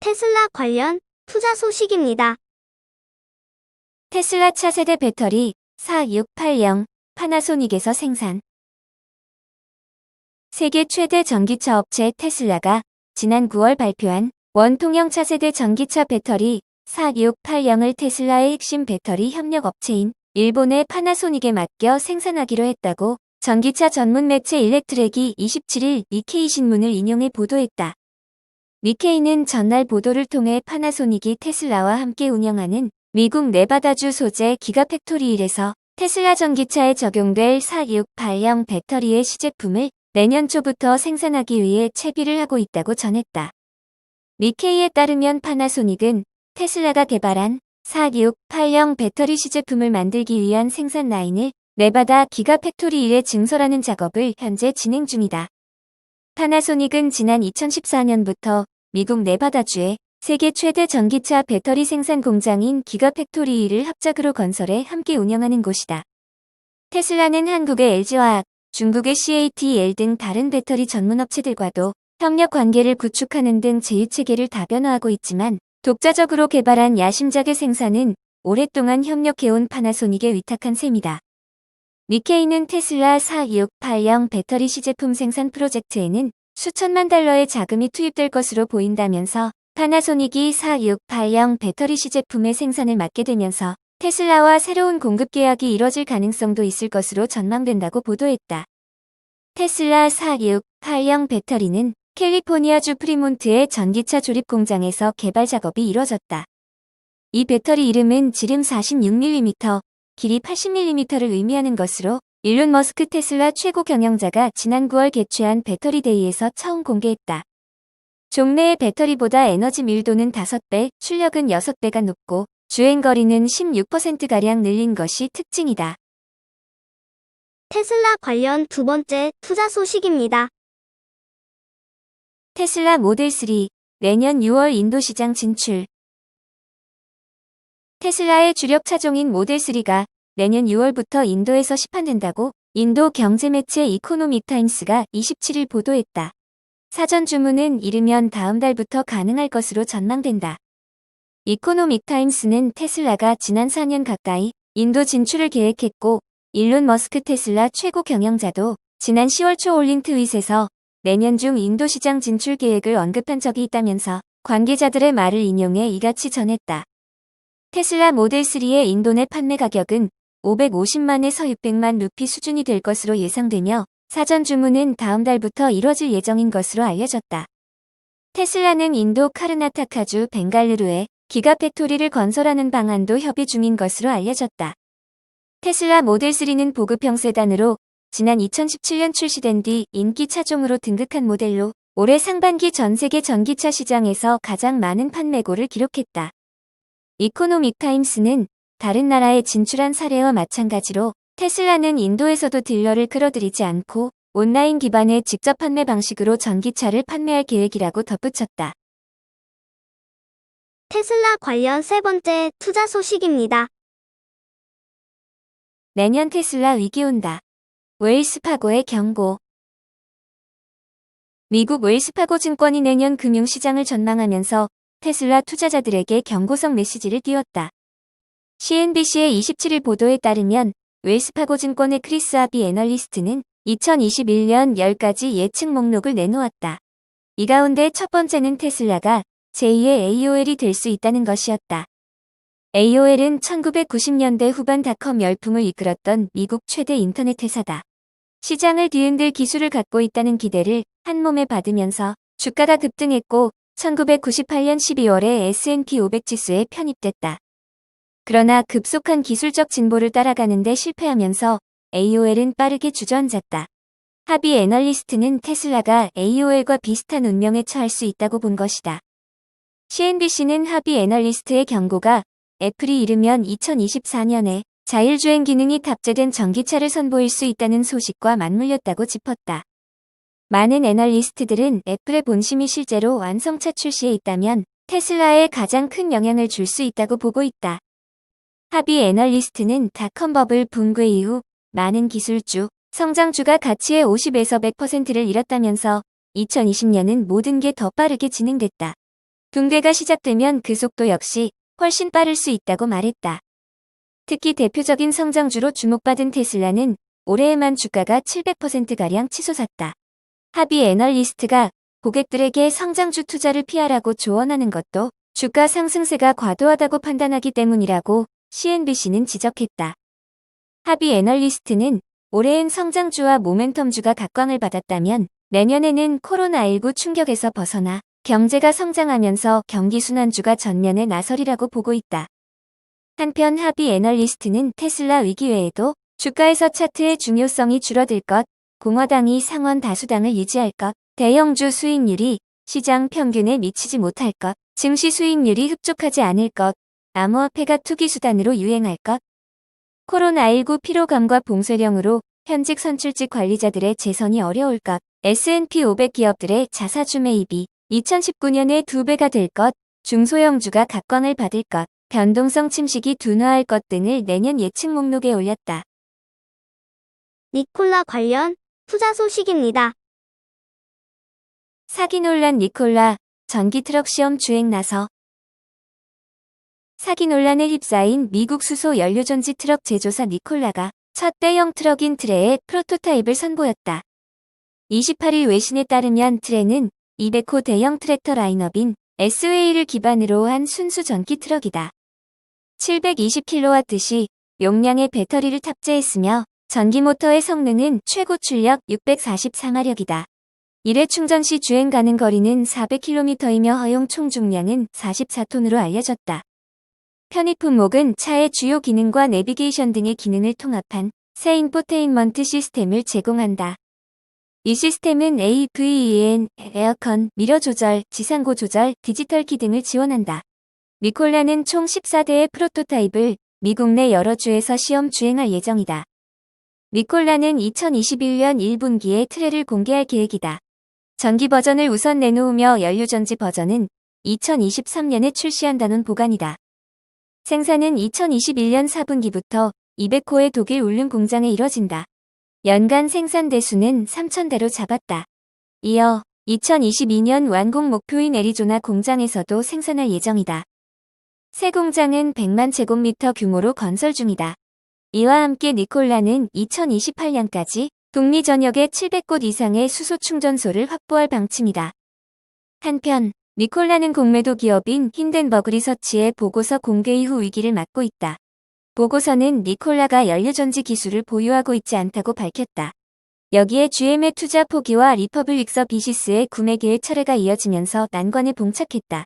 테슬라 관련 투자 소식입니다. 테슬라 차세대 배터리 4680 파나소닉에서 생산. 세계 최대 전기차 업체 테슬라가 지난 9월 발표한 원통형 차세대 전기차 배터리 4680을 테슬라의 핵심 배터리 협력 업체인 일본의 파나소닉에 맡겨 생산하기로 했다고 전기차 전문 매체 일렉트렉이 27일 니케이 신문을 인용해 보도했다. 니케이는 전날 보도를 통해 파나소닉이 테슬라와 함께 운영하는 미국 네바다주 소재 기가팩토리 1에서 테슬라 전기차에 적용될 4680 배터리의 시제품을 내년 초부터 생산하기 위해 채비를 하고 있다고 전했다. 니케이에 따르면 파나소닉은 테슬라가 개발한 4680 배터리 시제품을 만들기 위한 생산 라인을 네바다 기가팩토리 1에 증설하는 작업을 현재 진행 중이다. 파나소닉은 지난 2014년부터 미국 네바다주에 세계 최대 전기차 배터리 생산 공장인 기가팩토리 1을 합작으로 건설해 함께 운영하는 곳이다. 테슬라는 한국의 LG화학, 중국의 CATL 등 다른 배터리 전문 업체들과도 협력 관계를 구축하는 등 제휴체계를 다변화하고 있지만 독자적으로 개발한 야심작의 생산은 오랫동안 협력해온 파나소닉에 위탁한 셈이다. 니케이는 테슬라 4680 배터리 시제품 생산 프로젝트에는 수천만 달러의 자금이 투입될 것으로 보인다면서 파나소닉이 4680 배터리 시제품의 생산을 맡게 되면서 테슬라와 새로운 공급 계약이 이뤄질 가능성도 있을 것으로 전망된다고 보도했다. 테슬라 4680 배터리는 캘리포니아주 프리몬트의 전기차 조립 공장에서 개발 작업이 이뤄졌다. 이 배터리 이름은 지름 46mm, 길이 80mm를 의미하는 것으로 일론 머스크 테슬라 최고 경영자가 지난 9월 개최한 배터리 데이에서 처음 공개했다. 종래의 배터리보다 에너지 밀도는 5배, 출력은 6배가 높고 주행거리는 16%가량 늘린 것이 특징이다. 테슬라 관련 두 번째 투자 소식입니다. 테슬라 모델 3, 내년 6월 인도 시장 진출. 테슬라의 주력 차종인 모델 3가 내년 6월부터 인도에서 시판된다고 인도 경제 매체 이코노믹 타임스가 27일 보도했다. 사전 주문은 이르면 다음 달부터 가능할 것으로 전망된다. 이코노믹 타임스는 테슬라가 지난 4년 가까이 인도 진출을 계획했고 일론 머스크 테슬라 최고 경영자도 지난 10월 초 올린 트윗에서 내년 중 인도 시장 진출 계획을 언급한 적이 있다면서 관계자들의 말을 인용해 이같이 전했다. 테슬라 모델 3의 인도 내 판매 가격은 550만에서 600만 루피 수준이 될 것으로 예상되며 사전 주문은 다음 달부터 이뤄질 예정인 것으로 알려졌다. 테슬라는 인도 카르나타카주 벵갈루루에 기가팩토리를 건설하는 방안도 협의 중인 것으로 알려졌다. 테슬라 모델 3는 보급형 세단으로 지난 2017년 출시된 뒤 인기 차종으로 등극한 모델로 올해 상반기 전 세계 전기차 시장에서 가장 많은 판매고를 기록했다. 이코노믹 타임스는 다른 나라에 진출한 사례와 마찬가지로 테슬라는 인도에서도 딜러를 끌어들이지 않고 온라인 기반의 직접 판매 방식으로 전기차를 판매할 계획이라고 덧붙였다. 테슬라 관련 세 번째 투자 소식입니다. 내년 테슬라 위기 온다. 웰스파고의 경고. 미국 웰스파고 증권이 내년 금융시장을 전망하면서 테슬라 투자자들에게 경고성 메시지를 띄웠다. CNBC의 27일 보도에 따르면 웰스파고 증권의 크리스 하비 애널리스트는 2021년 10가지 예측 목록을 내놓았다. 이 가운데 첫 번째는 테슬라가 제2의 AOL이 될 수 있다는 것이었다. AOL은 1990년대 후반 닷컴 열풍을 이끌었던 미국 최대 인터넷 회사다. 시장을 뒤흔들 기술을 갖고 있다는 기대를 한몸에 받으면서 주가가 급등했고 1998년 12월에 S&P 500 지수에 편입됐다. 그러나 급속한 기술적 진보를 따라가는데 실패하면서 AOL은 빠르게 주저앉았다. 하비 애널리스트는 테슬라가 AOL과 비슷한 운명에 처할 수 있다고 본 것이다. CNBC는 하비 애널리스트의 경고가 애플이 이르면 2024년에 자율주행 기능이 탑재된 전기차를 선보일 수 있다는 소식과 맞물렸다고 짚었다. 많은 애널리스트들은 애플의 본심이 실제로 완성차 출시에 있다면 테슬라에 가장 큰 영향을 줄 수 있다고 보고 있다. 하비 애널리스트는 닷컴 버블 붕괴 이후 많은 기술주, 성장주가 가치의 50에서 100%를 잃었다면서 2020년은 모든 게 더 빠르게 진행됐다. 붕괴가 시작되면 그 속도 역시 훨씬 빠를 수 있다고 말했다. 특히 대표적인 성장주로 주목받은 테슬라는 올해에만 주가가 700%가량 치솟았다. 합의 애널리스트가 고객들에게 성장주 투자를 피하라고 조언하는 것도 주가 상승세가 과도하다고 판단하기 때문이라고 CNBC는 지적했다. 합의 애널리스트는 올해엔 성장주와 모멘텀주가 각광을 받았다면 내년에는 코로나19 충격에서 벗어나 경제가 성장하면서 경기순환주가 전면에 나서리라고 보고 있다. 한편 합의 애널리스트는 테슬라 위기 외에도 주가에서 차트의 중요성이 줄어들 것, 공화당이 상원 다수당을 유지할 것, 대형주 수익률이 시장 평균에 미치지 못할 것, 증시 수익률이 흡족하지 않을 것, 암호화폐가 투기 수단으로 유행할 것, 코로나19 피로감과 봉쇄령으로 현직 선출직 관리자들의 재선이 어려울 것, S&P 500 기업들의 자사주 매입이 2019년에 2배가 될 것, 중소형주가 각광을 받을 것, 변동성 침식이 둔화할 것 등을 내년 예측 목록에 올렸다. 니콜라 관련 투자 소식입니다. 사기 논란 니콜라, 전기 트럭 시험 주행 나서. 사기 논란에 휩싸인 미국 수소 연료전지 트럭 제조사 니콜라가 첫 대형 트럭인 트레의 프로토타입을 선보였다. 28일 외신에 따르면 트레는 200호 대형 트랙터 라인업인 SUA를 기반으로 한 순수 전기 트럭이다. 720kW 용량의 배터리를 탑재했으며 전기 모터의 성능은 최고 출력 644마력이다. 1회 충전 시 주행 가능 거리는 400km이며 허용 총 중량은 44톤으로 알려졌다. 편의 품목은 차의 주요 기능과 내비게이션 등의 기능을 통합한 새 인포테인먼트 시스템을 제공한다. 이 시스템은 AVEN, 에어컨, 미러 조절, 지상고 조절, 디지털 키 등을 지원한다. 니콜라는 총 14대의 프로토타입을 미국 내 여러 주에서 시험 주행할 예정이다. 니콜라는 2021년 1분기에 트레를 공개할 계획이다. 전기 버전을 우선 내놓으며 연료전지 버전은 2023년에 출시한다는 보관이다. 생산은 2021년 4분기부터 200호의 독일 울릉 공장에 이뤄진다. 연간 생산 대수는 3,000대로 잡았다. 이어 2022년 완공 목표인 애리조나 공장에서도 생산할 예정이다. 새 공장은 100만 제곱미터 규모로 건설 중이다. 이와 함께 니콜라는 2028년까지 북미 전역에 700곳 이상의 수소 충전소를 확보할 방침이다. 한편 니콜라는 공매도 기업인 힌덴버그 리서치의 보고서 공개 이후 위기를 맞고 있다. 보고서는 니콜라가 연료전지 기술을 보유하고 있지 않다고 밝혔다. 여기에 GM의 투자 포기와 리퍼블릭서 비시스의 구매 계획 철회가 이어지면서 난관에 봉착했다.